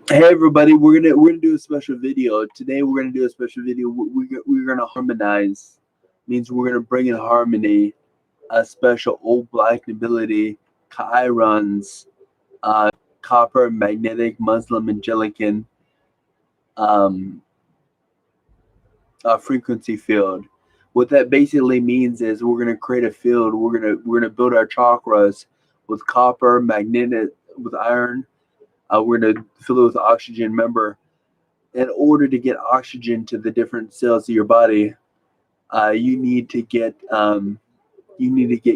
Hey everybody, we're gonna do a special video today. We're gonna do a special video. We're gonna harmonize, means we're gonna bring in harmony. A special old black nobility, Caeyaron's, uh, copper magnetic Muslim Angelican, um, frequency field. What that basically means is we're gonna create a field. We're gonna build our chakras with copper, magnetic, with iron. We're gonna fill it with oxygen. Remember, in order to get oxygen to the different cells of your body, you need to get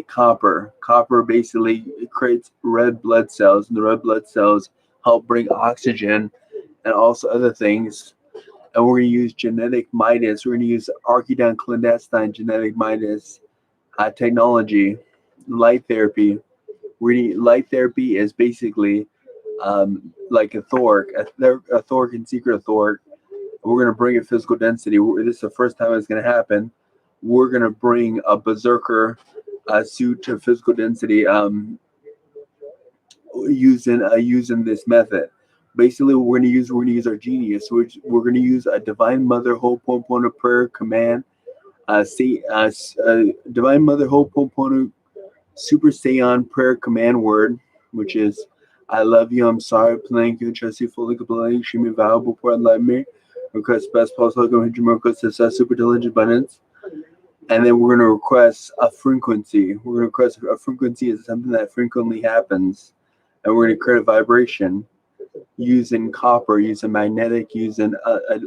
copper. Copper basically creates red blood cells, and the red blood cells help bring oxygen and also other things. And we're going to use genetic MuRiDA. We're going to use Arcturus clandestine genetic MuRiDA technology, light therapy. Light therapy is basically like a Thoric and secret Thoric. We're going to bring a physical density. This is the first time it's going to happen. We're going to bring a berserker suit to physical density using this method. Basically, we're going to use our genius. We're going to use a Divine Mother Ho'oponopono prayer command. Divine Mother Ho'oponopono Super Saiyan prayer command word, which is I love you, I'm sorry, playing you, trust you fully, completely, extremely valuable, poor and love me. Request best possible, miracle, success, super diligent abundance. And then we're going to request a frequency. We're going to request a frequency is something that frequently happens. And we're going to create a vibration using copper, using magnetic, using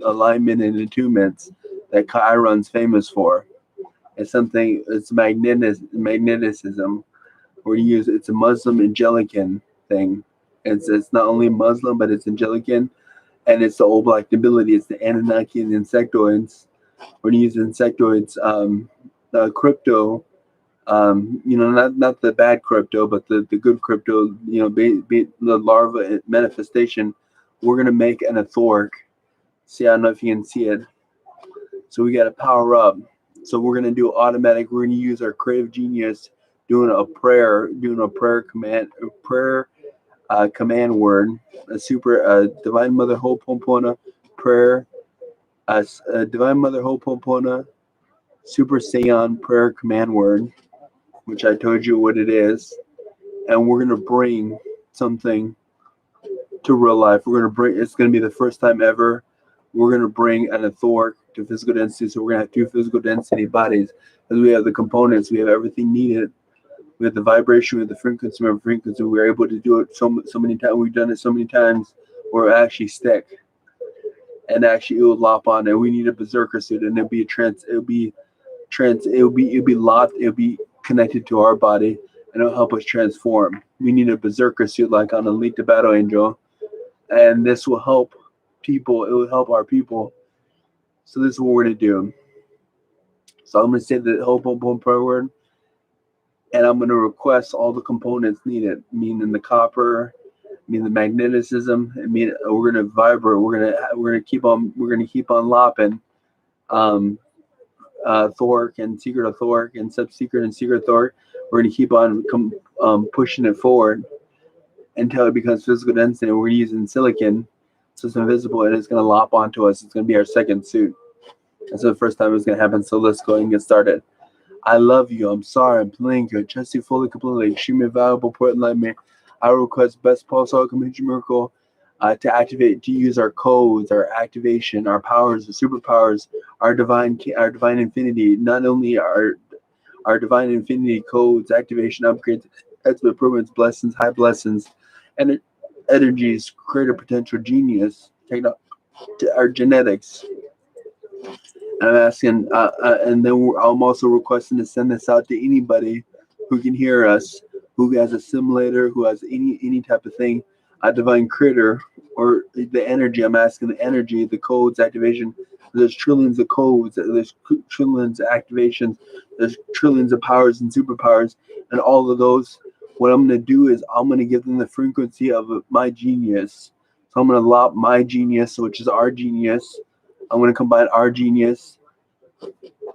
alignment and attunements that Chiron's famous for. It's magneticism. We're going to use it's a Muslim Angelican thing. It's not only Muslim, but it's Angelican, and it's the old black nobility. It's the Anunnaki and the insectoids. We're going to use insectoids, the crypto, not the bad crypto, but the good crypto, the larva manifestation. We're going to make an etheric. See, I don't know if you can see it. So we got to power up. So we're going to do automatic. We're going to use our creative genius doing a prayer command, command word, a super Divine Mother Ho'oponopono prayer, Divine Mother Ho'oponopono Super Saiyan prayer command word, which I told you what it is, and we're gonna bring something to real life. It's gonna be the first time ever. We're gonna bring an etheric to physical density. So we're gonna have 2 physical density bodies, because we have the components, we have everything needed. We have the vibration, we have the frequency. Remember, frequency. We're able to do it so many times. We've done it so many times where it actually stick, and actually it will lop on. And we need a berserker suit, and it'll be locked. It'll be connected to our body, and it'll help us transform. We need a berserker suit like on Elite the Battle Angel, and this will help people. It will help our people. So this is what we're gonna do. So I'm gonna say the whole boom prayer word, and I'm gonna request all the components needed, meaning the copper, meaning the magneticism. I mean, we're gonna vibrate. We're gonna keep on lopping. Thoric and secret Thoric and sub-secret and secret Thoric. We're going to keep on pushing it forward until it becomes physical density. We're using silicon, so it's invisible, and it's going to lop onto us. It's going to be our second suit. That's the first time it's going to happen, so let's go ahead and get started. I love you. I'm sorry. I'm playing you. I trust you fully, completely. Extremely valuable, important, like me. I request best possible miracle to use our codes, our activation, our powers, the superpowers, our divine infinity. Not only our divine infinity codes, activation, upgrades, expert improvements, blessings, high blessings, and energies, creator potential, genius, our genetics. And I'm asking, and then I'm also requesting to send this out to anybody who can hear us, who has a simulator, who has any type of thing, a divine critter, or the energy. I'm asking the energy, the codes, activation. There's trillions of codes, there's trillions of activations, there's trillions of powers and superpowers, and all of those. What I'm going to do is I'm going to give them the frequency of my genius. So I'm going to lop my genius, which is our genius. I'm going to combine our genius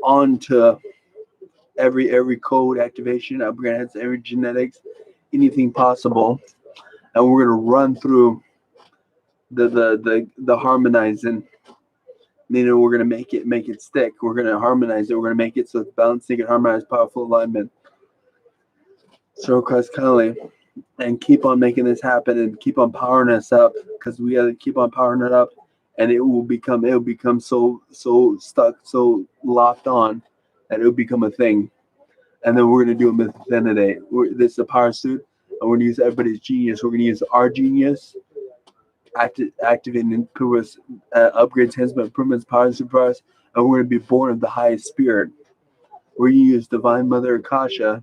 onto every code activation. I'm going to have every genetics, anything possible, and we're going to run through the harmonizing. We're gonna make it stick. We're gonna harmonize it. We're gonna make it so it's balanced, sync, and harmonized, powerful alignment. So Kindly, and keep on making this happen, and keep on powering us up, because we gotta keep on powering it up, and it will become so stuck, so locked on, that it will become a thing. And then we're gonna do a methanidate. This is a power suit, and we're gonna use everybody's genius. We're gonna use our genius, activating improvements, upgrades, enhancement, improvements, powers, superpowers, and we're gonna be born of the highest spirit. We're gonna use Divine Mother Akashic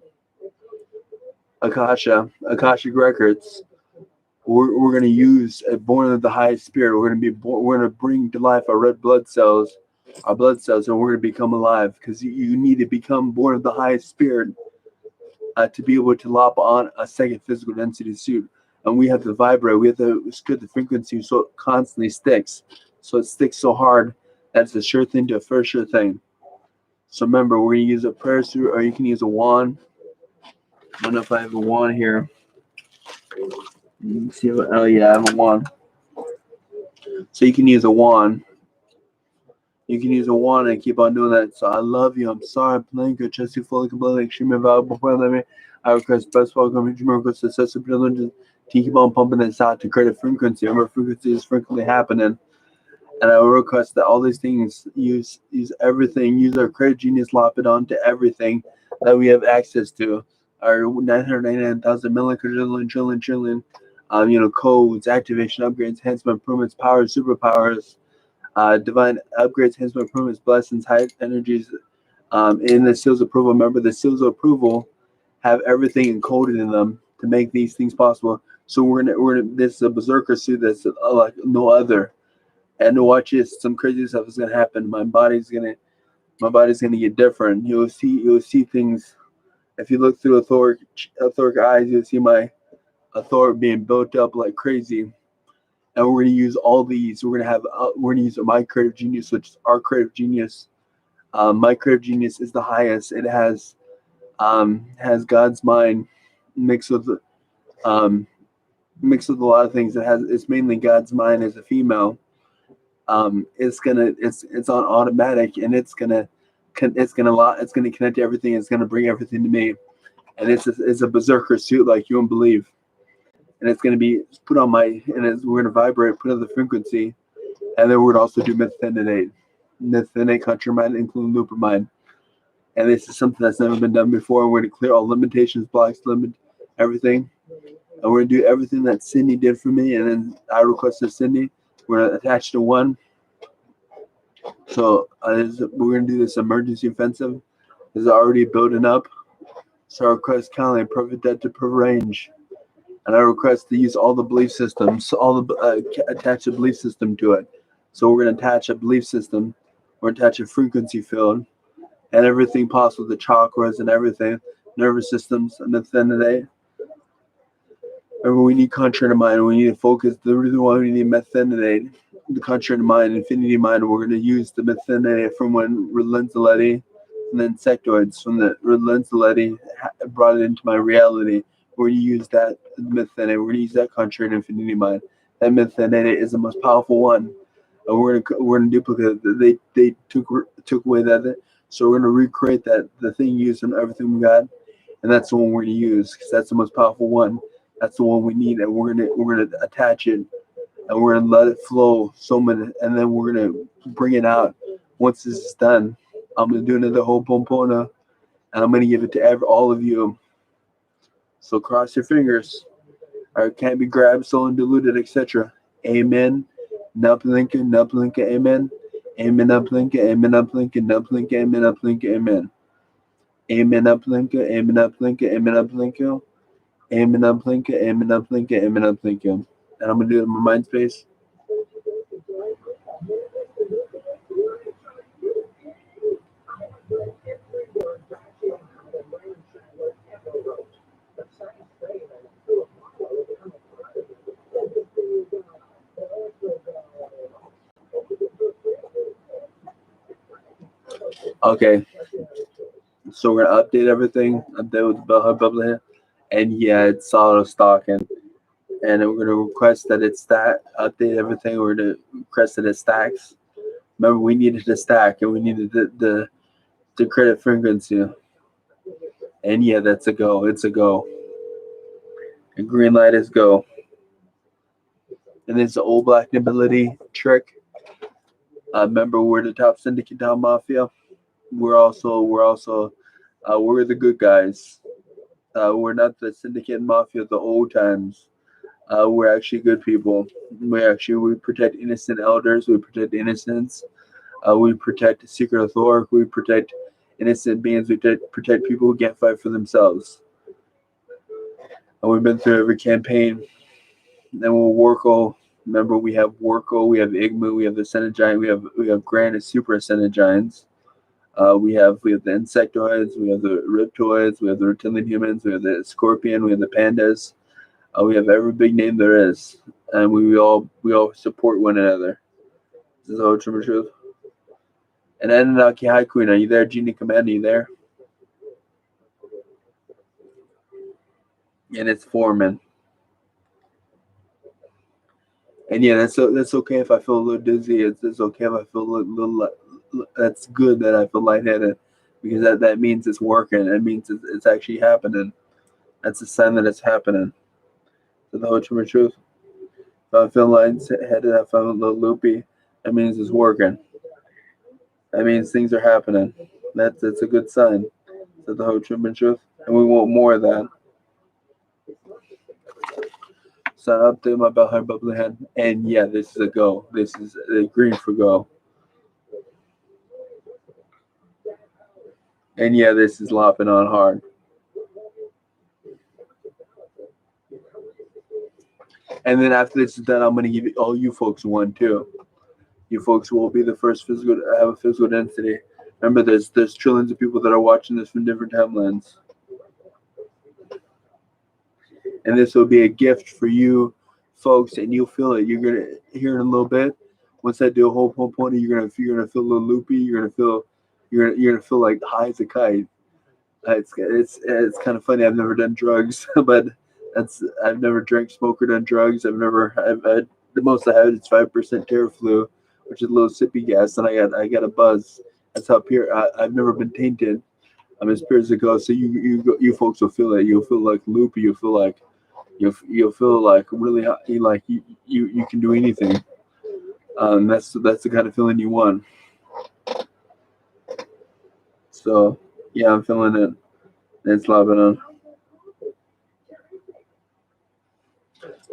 Records. We're gonna use a born of the highest spirit. We're gonna bring to life our red blood cells, and we're gonna become alive, because you need to become born of the highest spirit to be able to lop on a second physical density suit. And we have to vibrate. We have to scoot the frequency so it constantly sticks. So it sticks so hard that's a sure thing to a first sure thing. So remember, we're gonna use a prayer suit, or you can use a wand. I don't know if I have a wand here. See, oh yeah, I have a wand. So you can use a wand. You can use a wand and keep on doing that. So I love you. I'm sorry, Blanca, Jesse, fully completely, extremely valuable for me. I request best welcome, request success, to keep on pumping this out to create a frequency. Remember, frequency is frequently happening. And I request that all these things use everything, use our creative genius, lop it onto everything that we have access to. Our 999,000 million trillion, codes, activation, upgrades, enhancement, improvements, powers, superpowers, divine upgrades, enhancement, improvements, blessings, high energies, in the seals of approval. Remember, the seals of approval have everything encoded in them to make these things possible. So we're gonna this is a berserker suit that's like no other. And watch this, some crazy stuff is gonna happen. My body's gonna get different. You'll see things. If you look through Etheric eyes, you'll see my Etheric being built up like crazy. And we're gonna use all these. We're gonna use my creative genius, which is our creative genius. My creative genius is the highest. It has God's mind mixed with a lot of things. It's mainly God's mind as a female. It's on automatic, and it's gonna connect to everything. It's gonna bring everything to me, and it's a berserker suit like you won't believe, and it's gonna be put on we're gonna vibrate, put on the frequency, and then we're gonna also do methanate, contra mind, including looper mind, and this is something that's never been done before. We're gonna clear all limitations, blocks, limit everything, and we're gonna do everything that Cindy did for me, and then I requested Cindy. We're gonna attach to one. So we're gonna do this emergency offensive. This is already building up. So I request kindly perfect depth to per range, and I request to use all the belief systems, attach a belief system to it. So we're gonna attach a belief system, or attach a frequency field, and everything possible, the chakras and everything, nervous systems, and methanidate. And we need contrary to mind. We need to focus. The reason why we need methanidate, the contrary to mind, infinity mind. We're going to use the methanidate from when Relentaleti, and then sectoids from the Relentaleti brought it into my reality. We're going to use that methanidate. We're going to use that contrary to infinity mind. That methanidate is the most powerful one, and we're going to duplicate it. They took away that. So we're going to recreate that, the thing used from everything we got, and that's the one we're going to use, because that's the most powerful one. That's the one we need, and we're gonna attach it, and we're gonna let it flow and then we're gonna bring it out. Once this is done, I'm gonna do another Ho'oponopono, and I'm gonna give it to all of you. So cross your fingers. Or can't be grabbed, stolen, diluted, etc. Amen. Nuplinka, amen. Amen, uplinka, amen, uplinka, nuplinka, amen, uplinka, amen. Amen, uplinka, amen, uplinka, amen, uplinka. Amen, uplinka, amen, uplinka, amen, uplinka. And I'm going to do it in my mind space. Okay. So we're going to update everything. Update with the Bell Hub Bubble here. And yeah, it's solid stock. And and we're going to request that it update everything. We're going to request that it stacks. Remember, we needed a stack, and we needed the credit frequency. And yeah, that's a go. It's a go. And green light is go. And it's the old black nobility trick. Remember, we're the top syndicate down mafia. We're the good guys. We're not the syndicate mafia of the old times. We're actually good people. We protect innocent elders. We protect innocence. We protect the secret authority. We protect innocent beings. We protect people who can't fight for themselves. And we've been through every campaign. Then we'll Worko. Remember, we have Worko, we have Igmu, we have the Ascended Giant, we have Grand and Super Ascended Giants. We have the insectoids, we have the riptoids, we have the reptilian humans, we have the scorpion, we have the pandas. We have every big name there is, and we all support one another. This is the whole truth. And Anunnaki High Queen, are you there? Genie Command, are you there? And it's Foreman. And yeah, that's okay if I feel a little dizzy. It's okay if I feel a little. That's good that I feel lightheaded, because that means it's working. That means it's actually happening. That's a sign that it's happening. So the whole truth. If I feel lightheaded, if I feel a little loopy, that means it's working. That means things are happening. That's a good sign. So the whole truth, and we want more of that. So I update my bell heart bubbly head, and yeah, this is a go. This is a green for go. And yeah, this is lopping on hard. And then after this is done, I'm gonna give all you folks one too. You folks will be the first physical to have a physical density. Remember, there's trillions of people that are watching this from different timelines, and this will be a gift for you folks, and you'll feel it. You're gonna hear in a little bit. Once I do a whole pony, you're gonna feel a little loopy. You're gonna feel like high as a kite. It's kind of funny. I've never done drugs, but I've never drank, smoked, or done drugs. I've had the most I had is 5% Terraflu, which is a little sippy gas, and I got a buzz. That's how pure. I've never been tainted. I'm as pure as it goes. So you folks will feel it. You'll feel like loopy. You'll feel like really hot, like you can do anything. That's the kind of feeling you want. So yeah, I'm feeling it. It's Lebanon.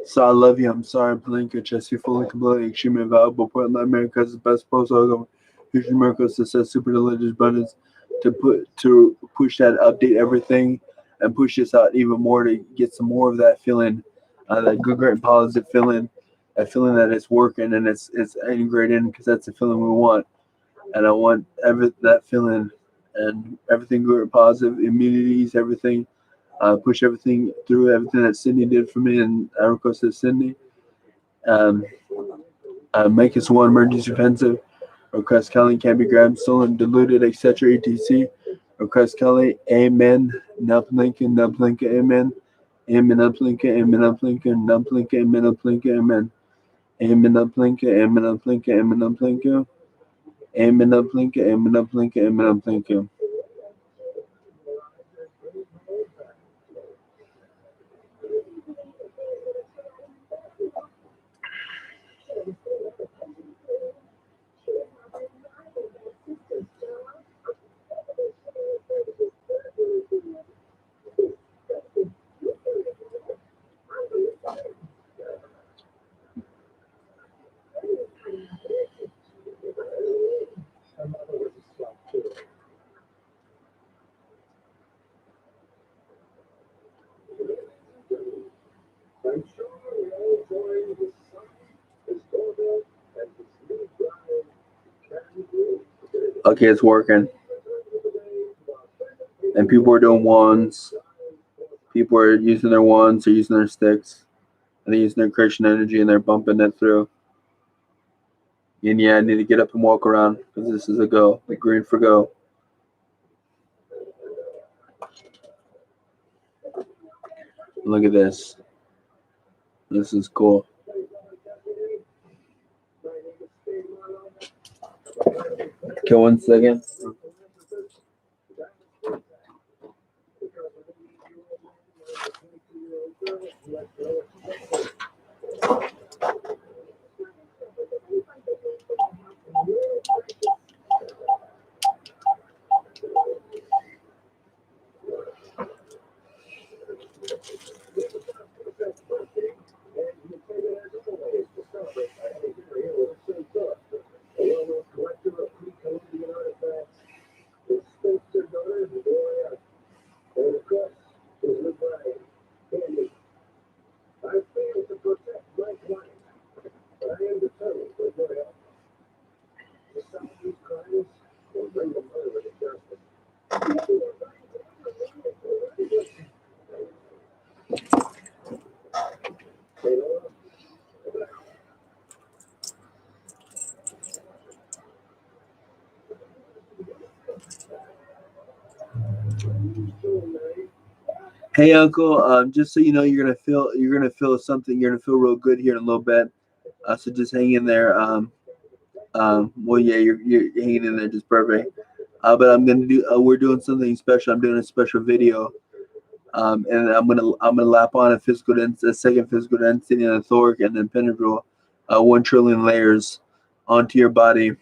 So I love you. I'm sorry, Blinker. Just you fully completely extremely valuable. Portland America's the best post program. Huge miracles, success, super religious abundance to push that, update everything, and push this out even more to get some more of that feeling, that good, great, positive feeling, that feeling that it's working and it's integrated, because that's the feeling we want. And I want that feeling and everything good, positive, immunities, everything. Push everything through, everything that Sydney did for me, and I request that Sydney make us one emergency offensive. Request Kelly can't be grabbed, stolen, diluted, etc. etc. Request Kelly, amen. Nuplinka, Nuplinka, amen. Amen, Nuplinka, amen, Nuplinka, Nuplinka, amen, Nuplinka, amen. Amen, Nuplinka, amen, Nuplinka, amen, Nuplinka. Amen, Nuplinka, amen, Nuplinka, amen, Nuplinka. Okay, it's working. And people are doing wands. People are using their wands, they're using their sticks, and they're using their Christian energy, and they're bumping it through. And yeah, I need to get up and walk around, because this is a go. The green for go. Look at this. This is cool. Okay, 1 second. Hey, Uncle. Just so you know, you're gonna feel something. You're gonna feel real good here in a little bit. So just hang in there. Well, yeah, you're hanging in there just perfect. But we're doing something special. I'm doing a special video. And I'm gonna lap on a second physical density and a thoric and then penetral, 1 trillion layers onto your body.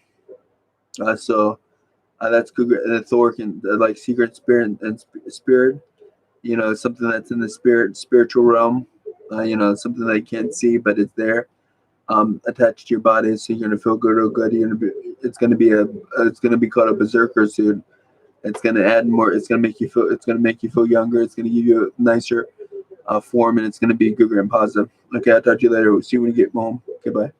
So that's good. The thoric and like secret spirit and spirit. You know, something that's in the spiritual realm. You know, something that you can't see, but it's there, attached to your body. So you're gonna feel good or good. It's gonna be called a berserker suit. It's gonna add more. It's gonna make you feel younger. It's gonna give you a nicer form, and it's gonna be good and positive. Okay, I'll talk to you later. We'll see you when you get home. Okay, bye.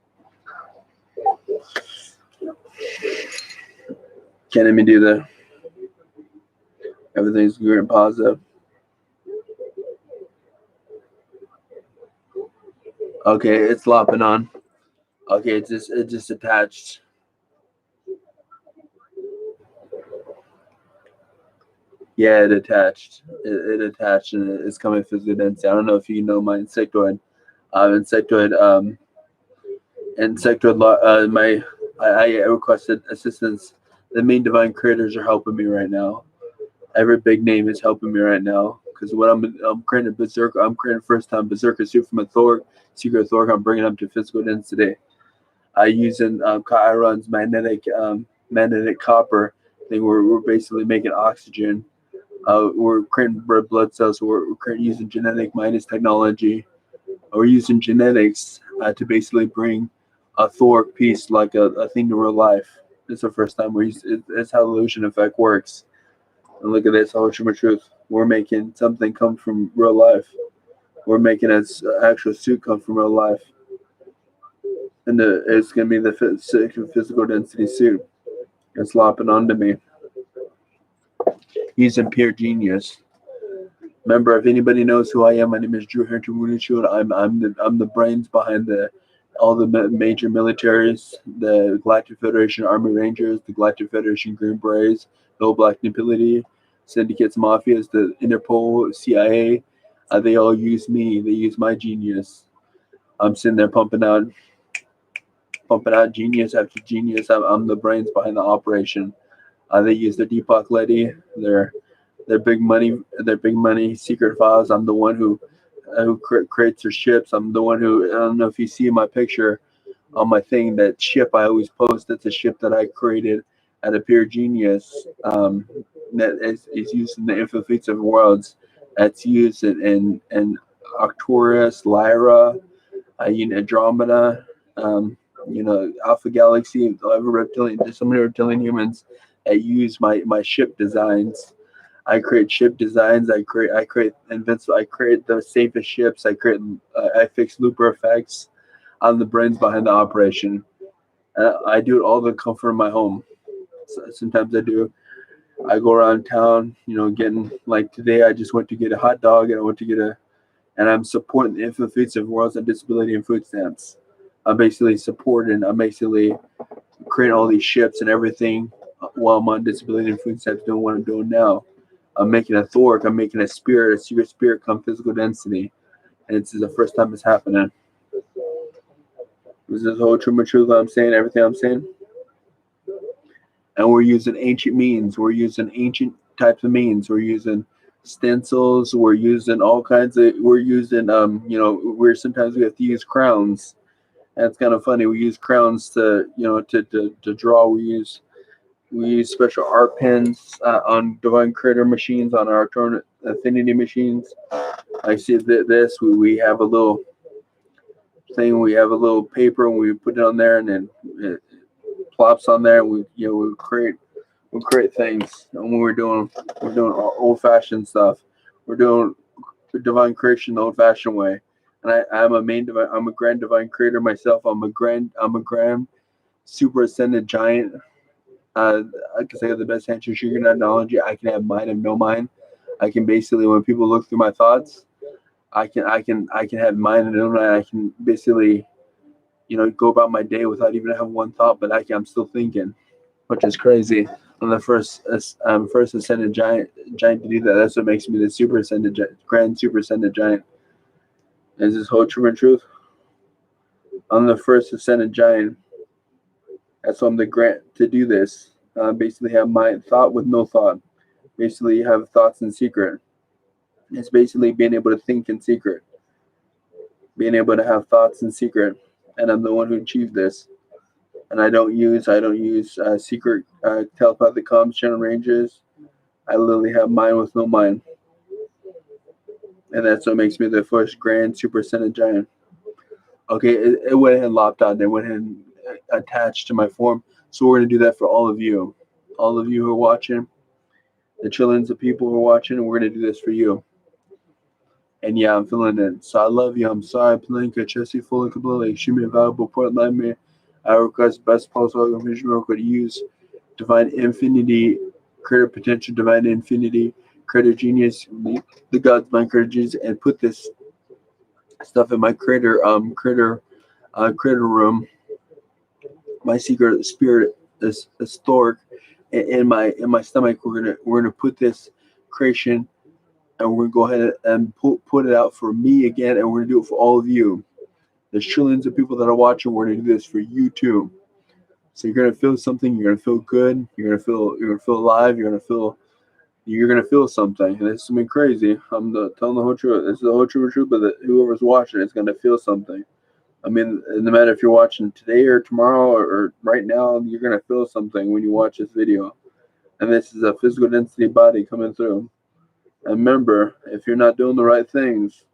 Can't let me do that. Everything's good and positive. Okay, it's lopping on. Okay, it just attached. Yeah, it attached. It attached, and it's coming physical density. I don't know if you know my insectoid. I requested assistance. The main divine creators are helping me right now. Every big name is helping me right now. Because what I'm creating a berserker. I'm creating first time berserker suit from a Thor, secret Thor. I'm bringing up to physical density. Using Caearon's magnetic copper thing. We're basically making oxygen. We're creating red blood cells. So we're using genetic minus technology. We're using genetics to basically bring a Thoric piece like a thing to real life. It's the first time it's how the illusion effect works. And look at this, whole truth. We're making something come from real life. We're making an actual suit come from real life. And it's going to be the physical density suit. It's lopping onto me. Using pure genius. Remember, if anybody knows who I am, my name is Drew Harrington Rudichud. I'm the brains behind all the major militaries, the Galactic Federation Army Rangers, the Galactic Federation Green Berets, the Old Black Nobility, syndicates, mafias, the Interpol, CIA. They all use me. They use my genius. I'm sitting there pumping out genius after genius. I'm the brains behind the operation. They use their Deepak Letty, their big money secret files. I'm the one who creates their ships. I'm the one who, I don't know if you see my picture on my thing, that ship I always post. That's a ship that I created at a pure genius. That is used in the infinite fleets of worlds. That's used in Arcturus, Lyra, Andromeda, Alpha Galaxy. There's so many reptilian humans that use my ship designs. I create ship designs. I create invincible. I create the safest ships. I fix looper effects. I'm the brains behind the operation. I do it all in the comfort of my home. Sometimes I go around town, getting, like today, I just went to get a hot dog, and I'm supporting the infinite fleets of worlds on disability and food stamps. I'm basically creating all these ships and everything while I'm on disability and food stamps, doing what I'm doing now. I'm making a Thoric. I'm making a secret spirit come physical density. And it's the first time it's happening. Is this whole truth I'm saying, everything I'm saying? And we're using ancient means. We're using ancient types of means. We're using stencils. We're using all kinds of. We're using We're sometimes we have to use crowns. And it's kind of funny. We use crowns to to draw. We use special art pens on Divine Creator machines, on our Arcturian Affinity machines. I see this. We have a little thing. We have a little paper, and we put it on there, and then it plops on there. And we create things. And when we're doing old fashioned stuff. We're doing divine creation the old fashioned way. And I'm a grand divine creator myself. I'm a grand super ascended giant. I can have the best answer sugar technology. I can have mind of no mind. I can basically, when people look through my thoughts, I can have mind of no mind. I can basically, go about my day without even having one thought, but I'm still thinking, which is crazy. I'm the first ascended giant to do that. That's what makes me the grand super ascended giant. Is this whole true and truth? I'm the first ascended giant. That's why I'm the grant to do this. Basically have my thought with no thought. Basically have thoughts in secret. It's basically being able to think in secret. Being able to have thoughts in secret. And I'm the one who achieved this. And I don't use secret telepathic comms channel ranges. I literally have mind with no mind. And that's what makes me the first grand super ascended giant. Okay, it went ahead and lopped out. They went ahead and attached to my form. So we're going to do that for all of you. All of you who are watching. The trillions of people who are watching. And we're going to do this for you. And yeah, I'm feeling it. So I love you. I'm sorry. Palinka, Chessie, Full, and Kabila. Shoot me a valuable point. Let me. I request best possible miracle to use divine infinity, creator potential, divine infinity, creator genius, the God's mind creator genius, and put this stuff in my creator room. My secret spirit is stored in my stomach. We're gonna put this creation, and we're gonna go ahead and put it out for me again, and we're gonna do it for all of you. There's trillions of people that are watching. We're gonna do this for you too. So you're gonna feel something. You're gonna feel good. You're gonna feel alive. You're gonna feel something. And it's something crazy. I'm telling the whole truth. This is the whole truth. But whoever's watching is gonna feel something. I mean, no matter if you're watching today or tomorrow or right now, you're gonna feel something when you watch this video. And this is a physical density body coming through. And remember, if you're not doing the right things,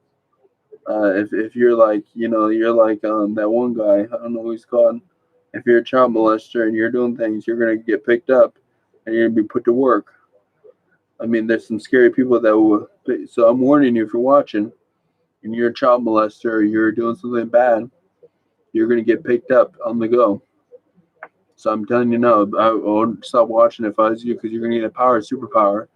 if you're like, you're like that one guy, I don't know who he's called. If you're a child molester and you're doing things, you're gonna get picked up and you're gonna be put to work. I mean, there's some scary people that will. So I'm warning you, if you're watching and you're a child molester or you're doing something bad, you're gonna get picked up on the go. So I'm telling you now, I won't stop watching if I was you, because you're gonna need a superpower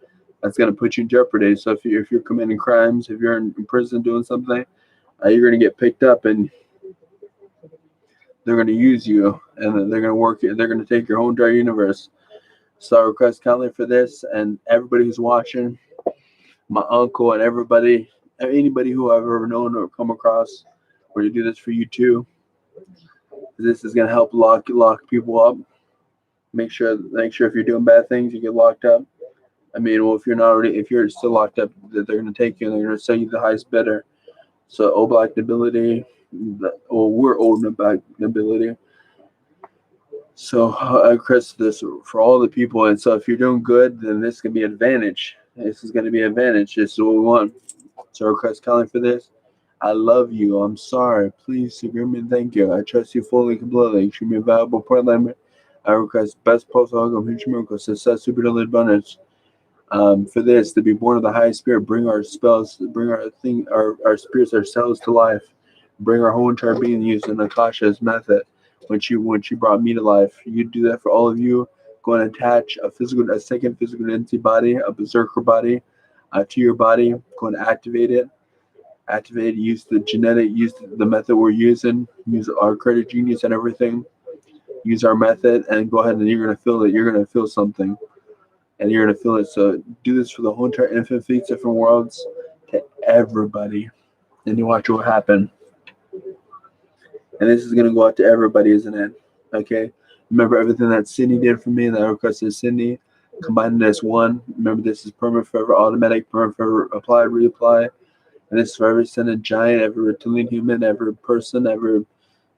that's gonna put you in jeopardy. So if you're committing crimes, if you're in prison doing something, you're gonna get picked up and they're gonna use you, and they're gonna take your whole entire universe. So I request kindly for this, and everybody who's watching, my uncle and anybody who I've ever known or come across, we're gonna do this for you too. This is gonna help lock people up. Make sure if you're doing bad things, you get locked up. I mean, well, if you're still locked up, they're gonna take you and they're gonna sell you the highest bidder. So old black nobility, we're old black nobility. So I request this for all the people, and so if you're doing good, then this can be an advantage. This is going to be an advantage. This is what we want. So I request kindly for this. I love you. I'm sorry. Please forgive me and thank you. I trust you fully, completely. Should be a valuable point limit. I request best post of future miracles, success, super abundance. For this, to be born of the highest spirit, bring our spells, bring our spirits, ourselves to life, bring our whole entire being using Akasha's method. When she brought me to life, you do that for all of you. Go and attach a second physical entity body, a berserker body, to your body. Go and activate it. Use the method we're using. Use our credit genius and everything. Use our method and go ahead and you're gonna feel it. You're gonna feel something. And you're going to feel it. So do this for the whole entire infinite fleets, different worlds, to everybody. And you watch what will happen. And this is going to go out to everybody, isn't it? Okay. Remember everything that Sydney did for me, that I requested Sydney, combined it as one. Remember, this is permanent forever, automatic, permanent forever, apply, reapply. And this is for every ascended giant, every reptilian human, every person, every,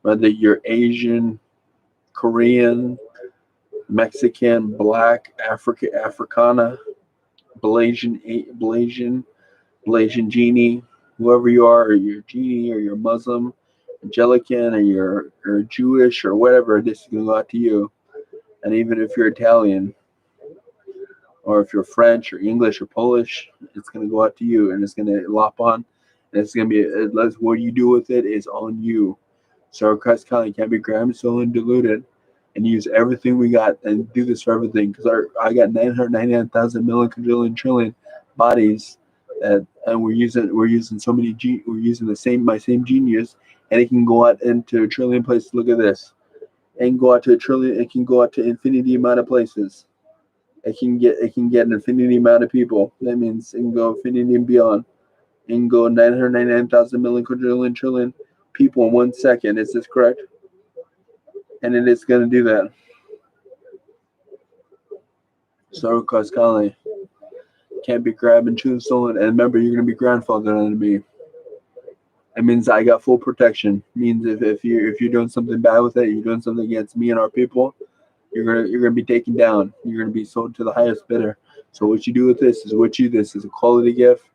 whether you're Asian, Korean, Mexican, Black, Africana, Blasian genie, whoever you are, or you're genie, or you're Muslim, Angelican, or Jewish, or whatever, this is going to go out to you. And even if you're Italian, or if you're French, or English, or Polish, it's going to go out to you, and it's going to lop on, and it's going to be, what you do with it is on you. So our Christ Colony can't be grabbed, stolen, and diluted, and use everything we got, and do this for everything, because I got 999,000 million, quadrillion, trillion bodies, and we're using so many, we're using my same genius, and it can go out into a trillion places. Look at this. It can go out to a trillion. It can go out to infinity amount of places. It can get an infinity amount of people. That means it can go infinity and beyond. It can go 999,000 million, quadrillion, trillion people in 1 second. Is this correct? And it is going to do that. So Colony can't be grabbed and chewed, stolen. And remember, you're going to be grandfathered onto me. It means I got full protection. It means if you're doing something bad with it, you're doing something against me and our people, you're gonna be taken down. You're gonna be sold to the highest bidder. So what you do with this is this is a quality gift.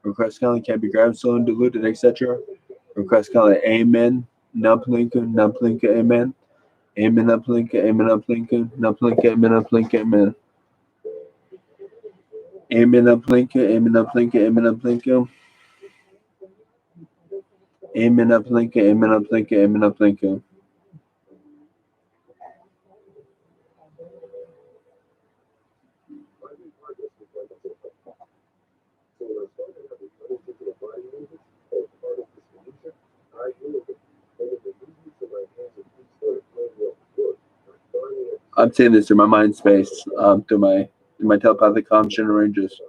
Request Colony can't be grabbed, stolen, diluted, etc. Request Colony, amen. Numplinka, amen. Amen, Numplinka, amen, Numplinka, amen, Numplinka, amen. Amen, Numplinka, amen, Numplinka, amen, Numplinka. Amen, Numplinka, amen, Numplinka, amen, Numplinka. I'm saying this through my mind space, through my telepathic conscious ranges.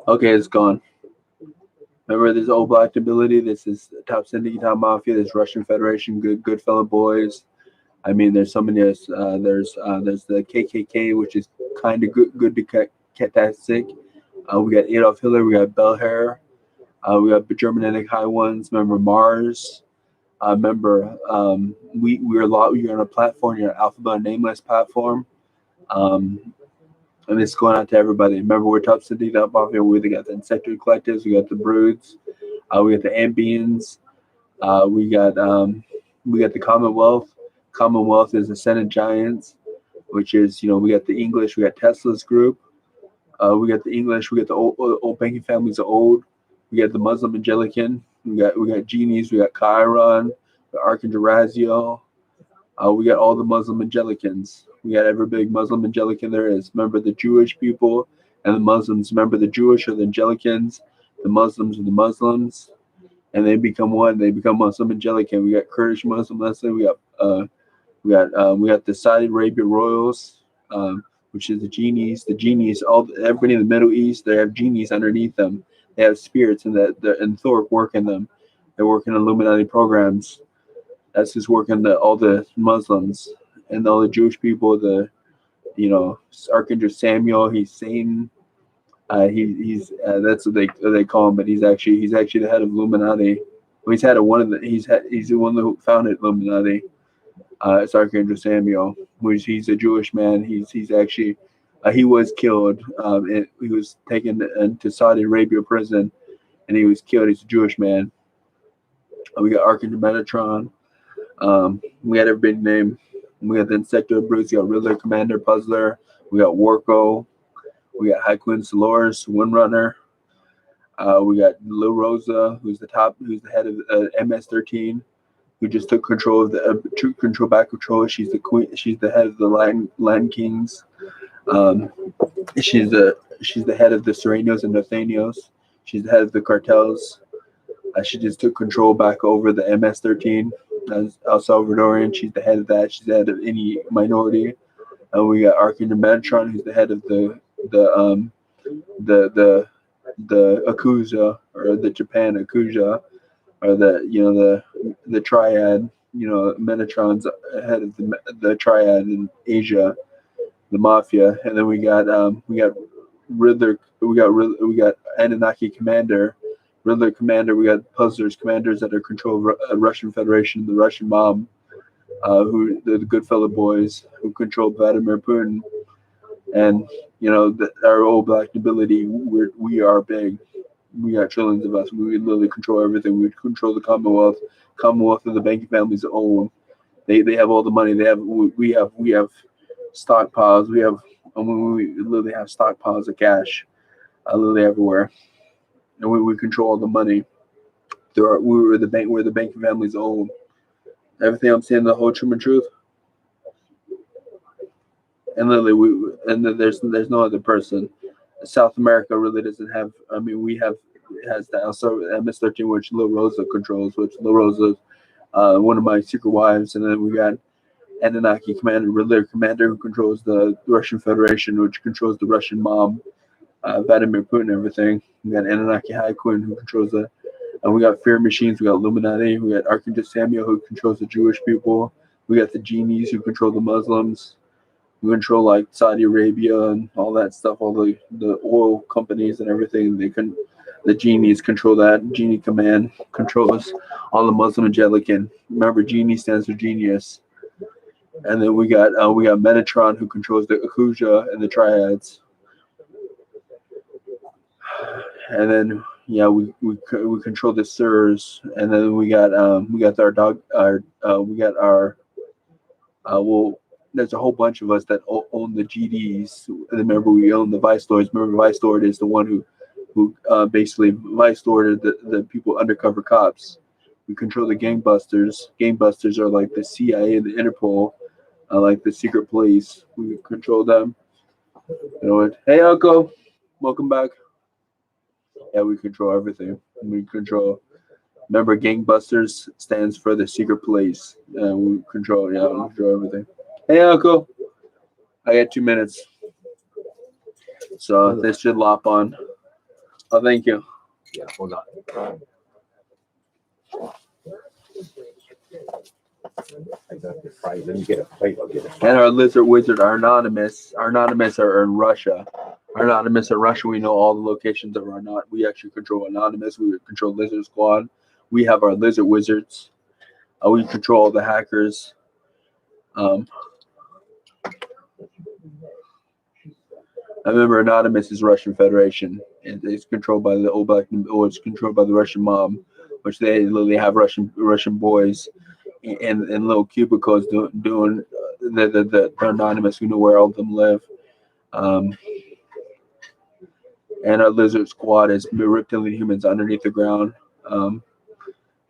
Okay, it's gone. Remember, this old black nobility. This is top syndicate, top mafia. This Russian Federation, good fellow boys. I mean, there's so many. There's the KKK, which is kind of good to fantastic. We got Adolf Hitler. We got Belhair. We got Germanic high ones. Remember Mars. Remember, we were on a platform. You're an alphabet nameless platform. And it's going out to everybody. Remember, we're top syndicate, top mafia. We got the insectoid collectives. We got the broods. We got the ambience. We got the Commonwealth. Commonwealth is Ascendant Giants, which is, we got the English. We got Tesla's group. We got the English. We got the old banking families of old. We got the Muslim Angelican. We got genies. We got Caearon. The Archangel Raziel. We got all the Muslim Angelicans. We got every big Muslim Angelican there is. Remember the Jewish people and the Muslims. Remember the Jewish are the Angelicans. The Muslims are the Muslims. And they become one. They become Muslim Angelican. We got Kurdish Muslim. Leslie. We got the Saudi Arabia royals, which is the genies. The genies, everybody in the Middle East, they have genies underneath them. They have spirits, and and Thor work in them. They work in Illuminati programs. That's who's working all the Muslims and all the Jewish people. Archangel Samuel. He's Satan. He's that's what they call him, but he's actually the head of Illuminati. Well, he's the one who founded Illuminati. It's Archangel Samuel, which he's a Jewish man. He's actually he was killed. And he was taken into Saudi Arabia prison, and he was killed. He's a Jewish man. We got Archangel Metatron. We got every big name. We got the Insectoid Brutes. We got Riddler, Commander, Puzzler. We got Warco. We got High Queen Solaris, Windrunner. We got Lil Rosa, who's the head of MS-13, who just took control of the took control back control. She's the queen. She's the head of the land kings. She's the head of the Serenios and Nathanios. She's the head of the cartels. She just took control back over the MS-13 as El Salvadorian. She's the head of that. She's the head of any minority. We got Arcturus Metatron, who's the head of the Akuja, or the Japan Akuja, or the Triad. Metatron's head of the Triad in Asia, the Mafia, and then we got Riddler. We got Anunnaki Commander, Riddler Commander. We got Puzzlers Commanders that are control of Russian Federation, the Russian mob, who the Goodfellow boys who control Vladimir Putin, and our old black nobility. We are big. We got trillions of us. We literally control everything. We control the Commonwealth. Commonwealth of the banking families own. They have all the money. We have stockpiles. We literally have stockpiles of cash, literally everywhere, and we control all the money. We're the banking families own. Everything I'm saying, the whole truth. And literally, there's no other person. South America really doesn't have. I mean, it has the MS-13, which Lil Rosa controls, which Lil Rosa's one of my secret wives, and then we got Anunnaki Commander, Riddler Commander, who controls the Russian Federation, which controls the Russian mob, Vladimir Putin, and everything. We got Anunnaki High Queen, who controls the. And we got Fear Machines. We got Illuminati. We got Arcturus Samuel, who controls the Jewish people. We got the genies, who control the Muslims. We control like Saudi Arabia and all that stuff. All the oil companies and everything. The genies control that. Genie Command controls all the Muslim Angelican. Remember, genie stands for genius. And then we got Metatron, who controls the Akuja and the Triads. And then we control the Sirs. And then we got there's a whole bunch of us that own the GDs. And remember, we own the Vice Lords. Remember, Vice Lord is the one who basically Vice Lord the people undercover cops. We control the gangbusters. Gangbusters are like the CIA and the Interpol, like the secret police. We control them. Hey, Uncle, welcome back. Yeah, we control everything. We control. Remember, gangbusters stands for the secret police. We control everything. Hey, Uncle, I got 2 minutes, so this should lop on. Oh, thank you. Yeah, hold on. I got this prize. Let me get a plate. I'll get it. And our lizard wizard, our anonymous are in Russia. Our anonymous in Russia. We know all the locations of our not. We actually control anonymous. We control Lizard Squad. We have our lizard wizards. We control the hackers. I remember Anonymous is Russian Federation. It's controlled by the old black, or it's controlled by the Russian mob, which they literally have Russian boys in little cubicles doing the Anonymous. We know where all of them live. And our lizard squad is reptilian humans underneath the ground.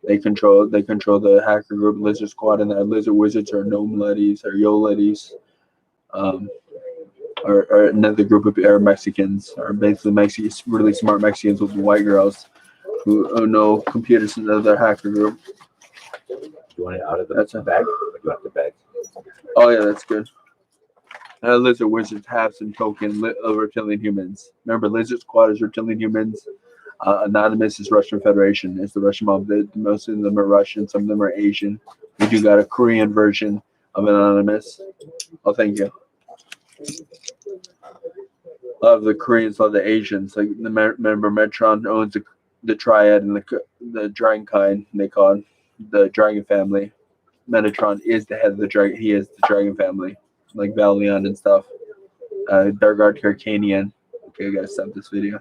They control the hacker group lizard squad, and our lizard wizards are gnome leddies or yo leddies. Or another group of Arab Mexicans, or basically Mexicans, really smart Mexicans with white girls who know computers in their hacker group. You want it out of the bag? Or you want the bag? Oh yeah, that's good. Lizard wizards have some token reptilian humans. Remember, lizard squad is reptilian humans. Anonymous is Russian Federation. It's the Russian mob. Most of them are Russian. Some of them are Asian. We do got a Korean version of Anonymous. Oh, thank you. Love the Koreans, love the Asians. Like remember, Metron owns the Triad and the Dragon kind. They call it the Dragon family. Metatron is the head of the Dragon. He is the Dragon family, like Valiant and stuff. Dark Arcturian. Okay, I gotta stop this video.